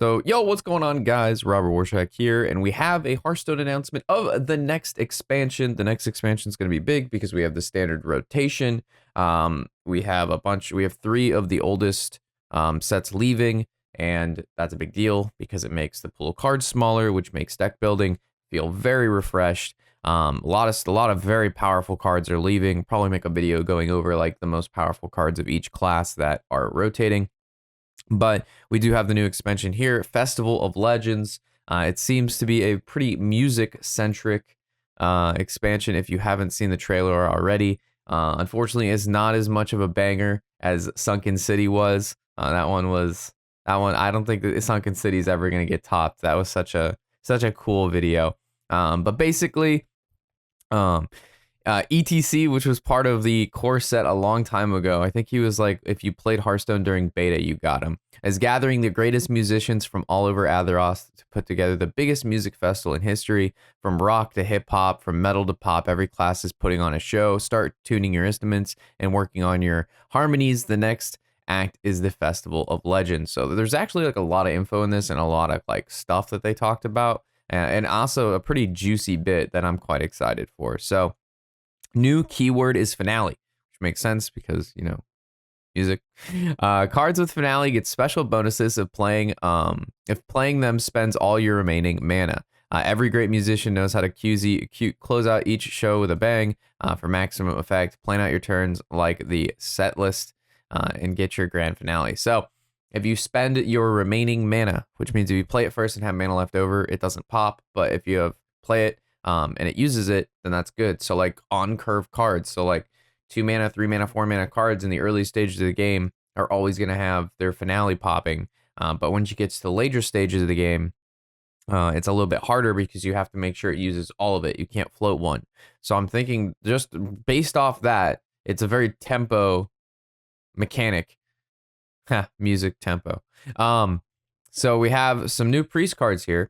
So, yo, what's going on, guys? Robert Warshack here, and we have a Hearthstone announcement of the next expansion. The next expansion is going to be big because we have the standard rotation. We have we have 3 of the oldest sets leaving, and that's a big deal because it makes the pool of cards smaller, which makes deck building feel very refreshed. A lot of very powerful cards are leaving. Probably make a video going over like the most powerful cards of each class that are rotating. But we do have the new expansion here, Festival of Legends. It seems to be a pretty music-centric expansion. If you haven't seen the trailer already, unfortunately, it's not as much of a banger as Sunken City was. That one. I don't think that Sunken City is ever going to get topped. That was such a cool video. But basically, ETC, which was part of the core set a long time ago. I think he was like, if you played Hearthstone during beta, you got him. Is gathering the greatest musicians from all over Azeroth to put together the biggest music festival in history. From rock to hip hop, from metal to pop, every class is putting on a show. Start tuning your instruments and working on your harmonies. The next act is the Festival of Legends. So there's actually like a lot of info in this and a lot of like stuff that they talked about, and also a pretty juicy bit that I'm quite excited for. So new keyword is finale, which makes sense because, you know, music. Cards with finale get special bonuses of playing. If playing them spends all your remaining mana. Every great musician knows how to close out each show with a bang for maximum effect. Plan out your turns like the set list and get your grand finale. So if you spend your remaining mana, which means if you play it first and have mana left over, it doesn't pop. But if you play it and it uses it, then that's good. So like on curve cards, so like 2 mana, 3 mana, 4 mana cards in the early stages of the game are always going to have their finale popping. But once you get to the later stages of the game, it's a little bit harder because you have to make sure it uses all of it. You can't float one. So I'm thinking just based off that, it's a very tempo mechanic. Music tempo. So we have some new priest cards here.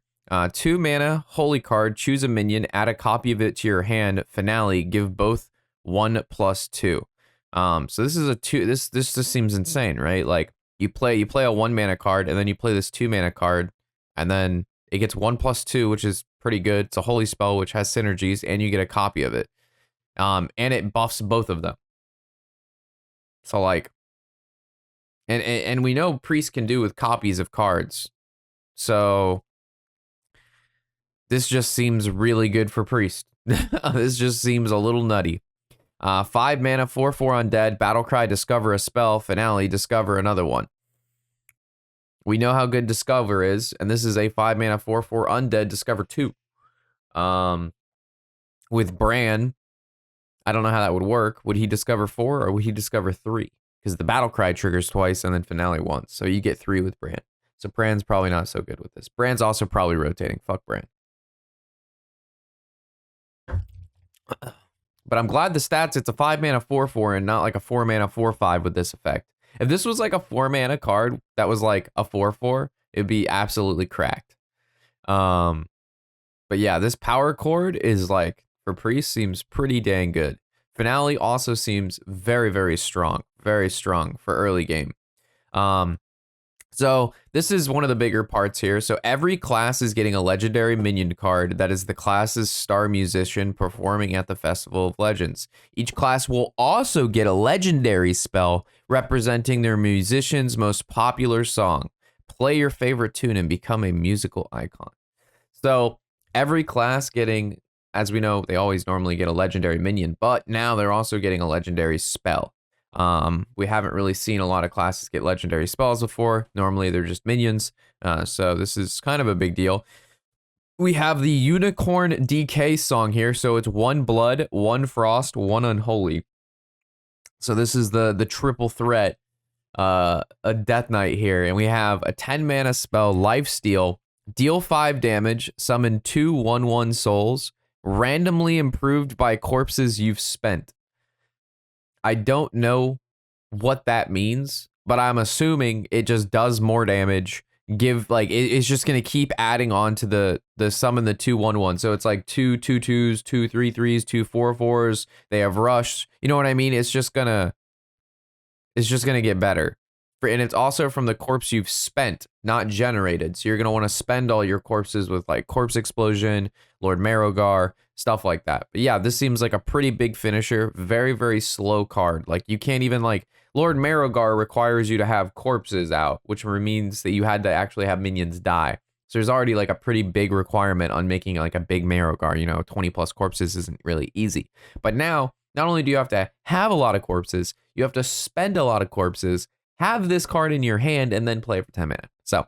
2 mana, holy card, choose a minion, add a copy of it to your hand, finale, give both 1+2. So this is a 2, this just seems insane, right? Like you play a 1 mana card, and then you play this 2 mana card, and then it gets 1+2, which is pretty good. It's a holy spell, which has synergies, and you get a copy of it. And it buffs both of them. So like, and we know priest can do with copies of cards. So this just seems really good for priest. This just seems a little nutty. 5 mana, 4/4 undead, battle cry, discover a spell, finale, discover another one. We know how good discover is, and this is a 5 mana, 4/4 undead, discover 2. With Bran, I don't know how that would work. Would he discover 4 or would he discover 3? Because the battle cry triggers twice and then finale once, so you get 3 with Bran. So Bran's probably not so good with this. Bran's also probably rotating. Fuck Bran. But I'm glad the stats, it's a 5 mana 4/4 and not like a 4 mana 4/5 with this effect. If this was like a 4 mana card that was like a 4/4, it'd be absolutely cracked. But yeah, this power chord is like, for priest, seems pretty dang good. Finale also seems very, very strong for early game. So this is one of the bigger parts here. So every class is getting a legendary minion card that is the class's star musician performing at the Festival of Legends. Each class will also get a legendary spell representing their musician's most popular song. Play your favorite tune and become a musical icon. So every class getting, as we know, they always normally get a legendary minion, but now they're also getting a legendary spell. We haven't really seen a lot of classes get legendary spells before. Normally they're just minions. So this is kind of a big deal. We have the Unicorn DK song here. So it's 1 blood, 1 frost, 1 unholy. So this is the triple threat, a death knight here. And we have a 10 mana spell, lifesteal, deal 5 damage, summon 2 1/1 souls, randomly improved by corpses you've spent. I don't know what that means, but I'm assuming it just does more damage. It's just gonna keep adding on to the summon the 2 1/1. So it's like 2 2/2s, 2 3/3s, 2 4/4s. They have rush. You know what I mean? It's just gonna get better. And it's also from the corpse you've spent, not generated. So you're going to want to spend all your corpses with like Corpse Explosion, Lord Marrowgar, stuff like that. But yeah, this seems like a pretty big finisher. Very, very slow card. Like you can't even like, Lord Marrowgar requires you to have corpses out, which means that you had to actually have minions die. So there's already like a pretty big requirement on making like a big Marrowgar, you know, 20 plus corpses isn't really easy. But now, not only do you have to have a lot of corpses, you have to spend a lot of corpses, have this card in your hand, and then play it for 10 mana. So,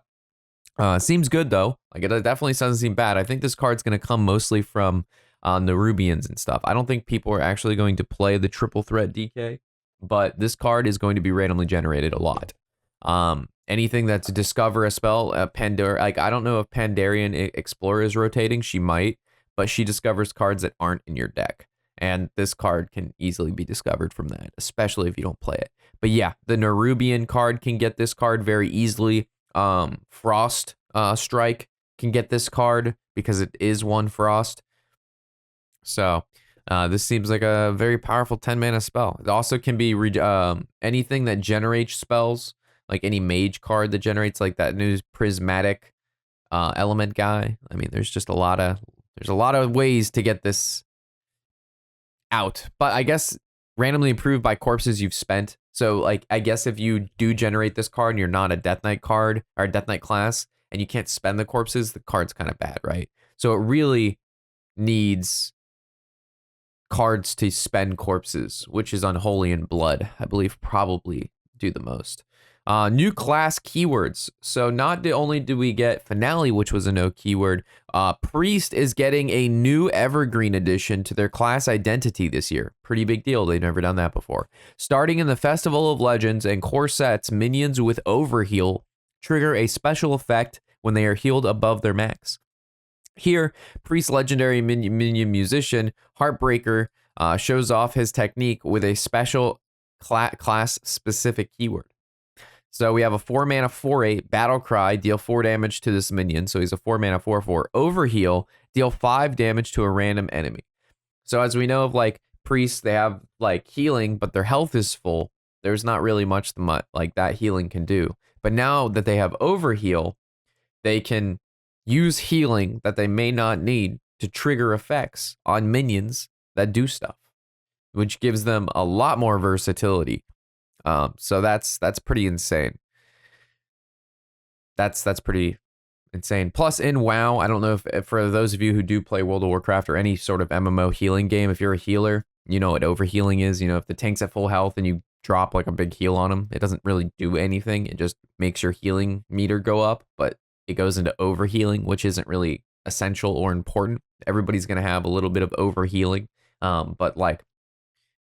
seems good though. Like it definitely doesn't seem bad. I think this card's going to come mostly from Nerubians and stuff. I don't think people are actually going to play the triple threat DK, but this card is going to be randomly generated a lot. Anything that's discover a spell, Pandora, like I don't know if Pandarian Explorer is rotating. She might, but she discovers cards that aren't in your deck. And this card can easily be discovered from that, especially if you don't play it. But yeah, the Nerubian card can get this card very easily. Frost Strike can get this card because it is 1 Frost. So this seems like a very powerful 10 mana spell. It also can be anything that generates spells, like any mage card that generates like that new prismatic element guy. I mean, there's a lot of ways to get this out, but I guess randomly improved by corpses you've spent. So like I guess if you do generate this card and you're not a Death Knight card or a Death Knight class and you can't spend the corpses, the card's kind of bad, right? So it really needs cards to spend corpses, which is Unholy and Blood, I believe probably do the most. New class keywords. So not only do we get Finale, which was a no keyword, Priest is getting a new Evergreen addition to their class identity this year. Pretty big deal. They've never done that before. Starting in the Festival of Legends and core sets, minions with Overheal trigger a special effect when they are healed above their max. Here, Priest legendary minion musician Heartbreaker shows off his technique with a special class specific keyword. So we have a 4-mana 4/8 Battle Cry, deal 4 damage to this minion. So he's a 4-mana 4/4 Overheal, deal 5 damage to a random enemy. So as we know of like priests, they have like healing, but their health is full. There's not really much like that healing can do. But now that they have Overheal, they can use healing that they may not need to trigger effects on minions that do stuff, which gives them a lot more versatility. So that's pretty insane. That's pretty insane. Plus in WoW, I don't know if for those of you who do play World of Warcraft or any sort of MMO healing game, if you're a healer, you know what overhealing is. You know, if the tank's at full health and you drop like a big heal on them, it doesn't really do anything. It just makes your healing meter go up, but it goes into overhealing, which isn't really essential or important. Everybody's going to have a little bit of overhealing. But like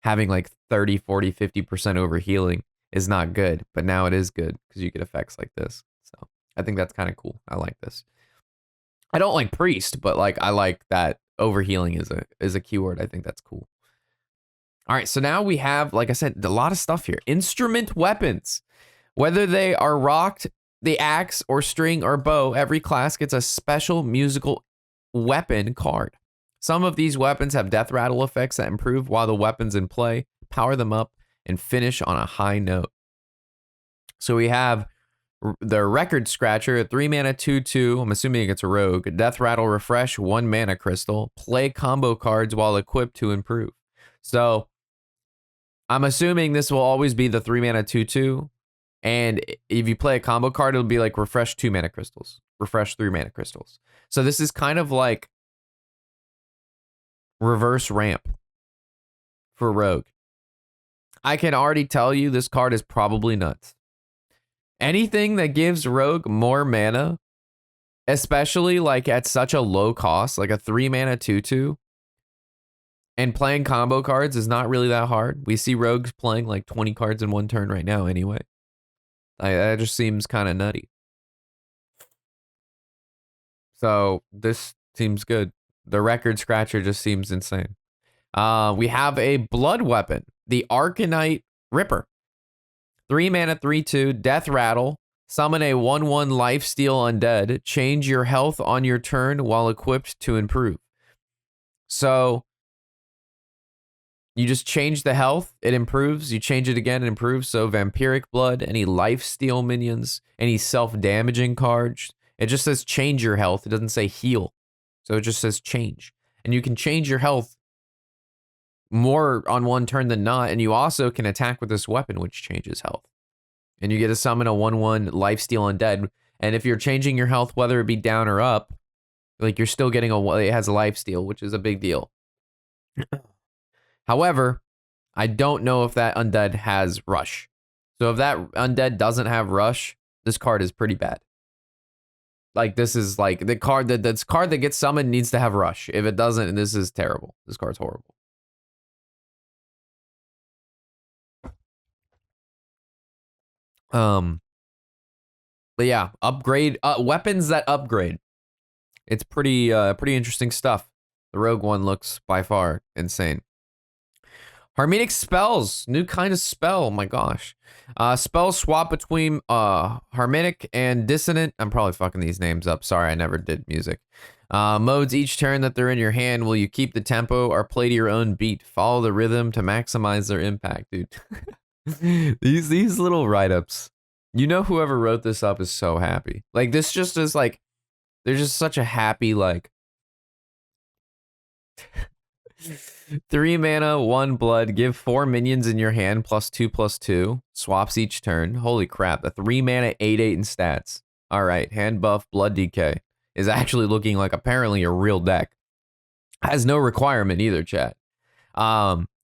having like 30, 40, 50% overhealing is not good, but now it is good because you get effects like this. So I think that's kind of cool. I like this. I don't like Priest, but like I like that overhealing is a keyword. I think that's cool. All right, so now we have, like I said, a lot of stuff here. Instrument weapons. Whether they are rocked, the axe, or string, or bow, every class gets a special musical weapon card. Some of these weapons have death rattle effects that improve while the weapon's in play, power them up, and finish on a high note. So we have the Record Scratcher, a 3-mana 2/2. I'm assuming it's a rogue. Death Rattle Refresh, 1 mana crystal. Play combo cards while equipped to improve. So I'm assuming this will always be the 3-mana 2/2. And if you play a combo card, it'll be like refresh 2 mana crystals, refresh 3 mana crystals. So this is kind of like reverse ramp for rogue. I can already tell you this card is probably nuts. Anything that gives rogue more mana, especially like at such a low cost, like a 3-mana 2/2, and playing combo cards is not really that hard. We see rogues playing like 20 cards in one turn right now anyway. That just seems kind of nutty. So this seems good. The Record Scratcher just seems insane. We have a blood weapon, the Arcanite Ripper. 3-mana 3/2, Death Rattle. Summon a 1/1 Lifesteal Undead. Change your health on your turn while equipped to improve. So You just change the health, it improves. You change it again, it improves. So Vampiric Blood, any lifesteal minions, any self-damaging cards. It just says change your health. It doesn't say heal. So it just says change. And you can change your health more on one turn than not. And you also can attack with this weapon, which changes health. And you get to summon a 1/1 lifesteal undead. And if you're changing your health, whether it be down or up, like you're still getting it has a lifesteal, which is a big deal. However, I don't know if that undead has rush. So if that undead doesn't have rush, this card is pretty bad. Like this is like the card that gets summoned needs to have rush. If it doesn't, this is terrible. This card's horrible. But yeah, upgrade weapons that upgrade. It's pretty interesting stuff. The rogue one looks by far insane. Harmonic spells, new kind of spell. Oh my gosh. Spells swap between harmonic and dissonant. I'm probably fucking these names up. Sorry, I never did music. Modes each turn that they're in your hand. Will you keep the tempo or play to your own beat? Follow the rhythm to maximize their impact, dude. these little write-ups. You know, whoever wrote this up is so happy. Like this just is like, there's just such a happy like. 3 mana, 1 blood. Give 4 minions in your hand +2/+2. Swaps each turn. Holy crap! A 3 mana 8/8 in stats. All right, hand buff, blood decay is actually looking like apparently a real deck. Has no requirement either, chat.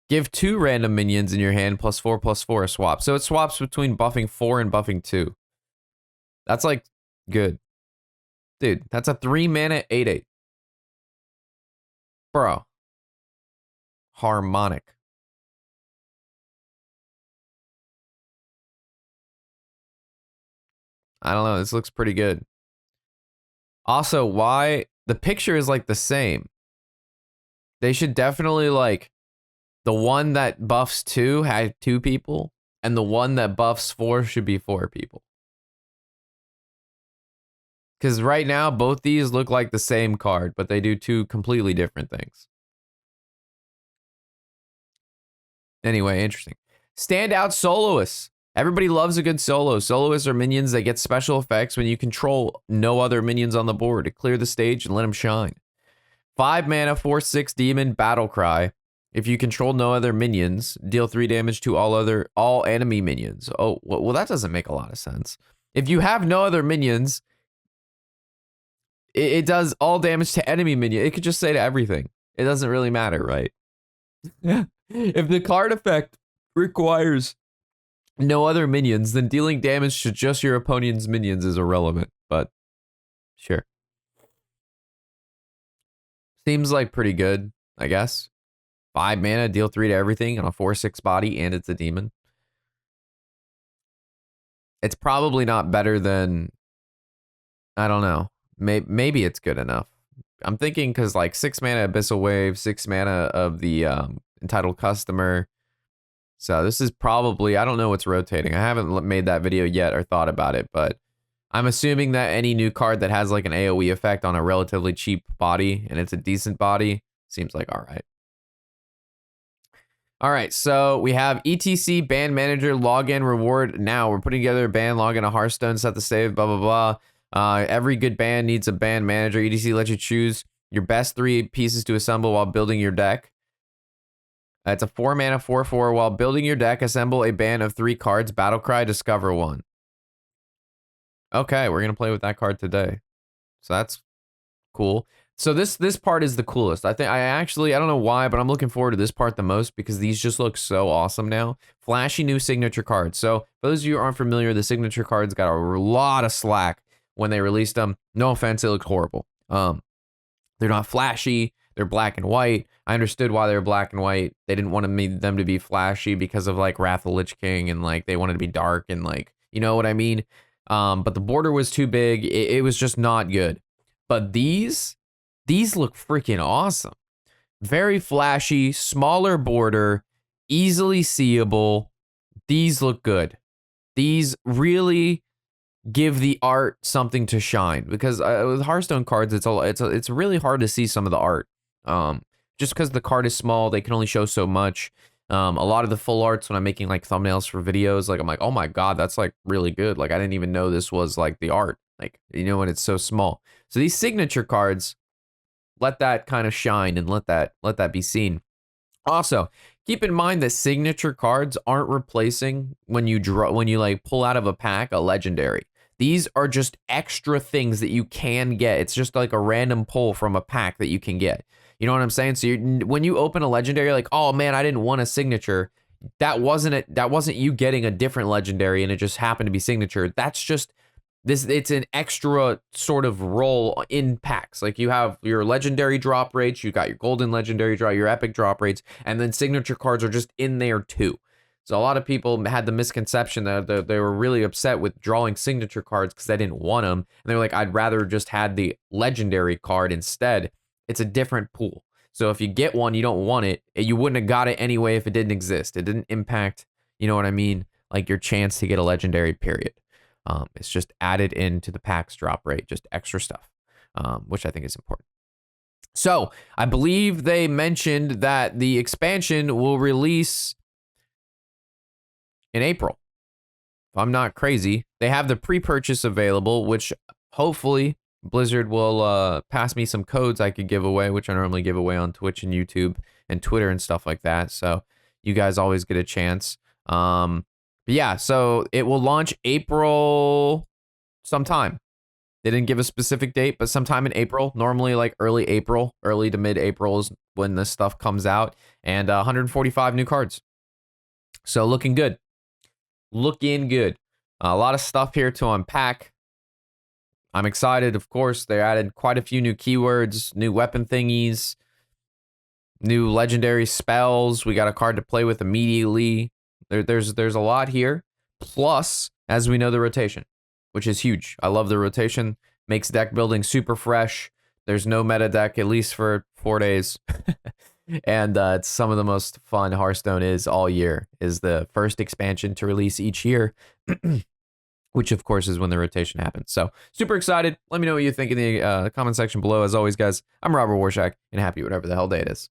Give 2 random minions in your hand +4/+4 a swap. So it swaps between buffing 4 and buffing 2. That's like good, dude. That's a 3 mana 8/8, bro. Harmonic. I don't know. This looks pretty good. Also, why the picture is like the same. They should definitely like the one that buffs 2 had 2 people, and the one that buffs 4 should be 4 people. Because right now, both these look like the same card, but they do 2 completely different things. Anyway, interesting. Standout soloists. Everybody loves a good solo. Soloists are minions that get special effects when you control no other minions on the board to clear the stage and let them shine. 5 mana, 4/6 demon, battle cry. If you control no other minions, deal 3 damage to all enemy minions. Oh, well, that doesn't make a lot of sense. If you have no other minions, it does all damage to enemy minion. It could just say to everything. It doesn't really matter, right? Yeah. If the card effect requires no other minions, then dealing damage to just your opponent's minions is irrelevant, but sure. Seems like pretty good, I guess. 5 mana, deal 3 to everything on a 4/6 body, and it's a demon. It's probably not better than, I don't know. Maybe it's good enough. I'm thinking because like 6 mana Abyssal Wave, 6 mana of the Entitled Customer. So this is probably, I don't know what's rotating. I haven't made that video yet or thought about it, but I'm assuming that any new card that has like an AoE effect on a relatively cheap body, and it's a decent body, seems like all right. All right, so we have ETC band manager login reward. Now we're putting together a band login, a Hearthstone, set the save, blah, blah, blah. Every good band needs a band manager. ETC lets you choose your best 3 pieces to assemble while building your deck. It's a 4 mana 4/4. While building your deck, assemble a band of 3 cards. Battlecry, discover 1. Okay, we're gonna play with that card today. So that's cool. So this part is the coolest. I don't know why, but I'm looking forward to this part the most because these just look so awesome now. Flashy new signature cards. So for those of you who aren't familiar, the signature cards got a lot of slack when they released them. No offense, it looks horrible. They're not flashy. They're black and white. I understood why they were black and white. They didn't want them to be flashy because of like Wrath of the Lich King, and like they wanted to be dark and like, you know what I mean? But the border was too big. It was just not good. But these look freaking awesome. Very flashy, smaller border, easily seeable. These look good. These really give the art something to shine, because with Hearthstone cards, it's really hard to see some of the art. just because the card is small, they can only show so much. A lot of the full arts when I'm making like thumbnails for videos, like I'm like, oh my God, that's like really good. Like I didn't even know this was like the art. Like, you know, when it's so small. So these signature cards, let that kind of shine and let that be seen. Also, keep in mind that signature cards aren't replacing when you like pull out of a pack a legendary. These are just extra things that you can get. It's just like a random pull from a pack that you can get. You know what I'm saying? So when you open a legendary, like, oh man, I didn't want a signature. That wasn't it. That wasn't you getting a different legendary, and it just happened to be signature. That's just this. It's an extra sort of role in packs. Like you have your legendary drop rates, you got your golden legendary drop, your epic drop rates, and then signature cards are just in there too. So a lot of people had the misconception that they were really upset with drawing signature cards because they didn't want them. And they were like, I'd rather just had the legendary card instead. It's a different pool. So if you get one, you don't want it. You wouldn't have got it anyway if it didn't exist. It didn't impact, you know what I mean? Like your chance to get a legendary, period. It's just added into the packs drop rate, just extra stuff, which I think is important. So I believe they mentioned that the expansion will release in April. If I'm not crazy, they have the pre-purchase available, which hopefully Blizzard will pass me some codes I could give away, which I normally give away on Twitch and YouTube and Twitter and stuff like that. So you guys always get a chance. But yeah, so it will launch April sometime. They didn't give a specific date, but sometime in April, normally like early April, early to mid-April is when this stuff comes out, and 145 new cards. So looking good. Looking good. A lot of stuff here to unpack. I'm excited, of course. They added quite a few new keywords, new weapon thingies, new legendary spells. We got a card to play with immediately. There's a lot here. Plus, as we know, the rotation, which is huge. I love the rotation. Makes deck building super fresh. There's no meta deck, at least for 4 days. And it's some of the most fun Hearthstone is all year. Is the first expansion to release each year. Which, of course, is when the rotation happens. So, super excited. Let me know what you think in the comment section below. As always, guys, I'm Robert Warshack, and happy whatever the hell day it is.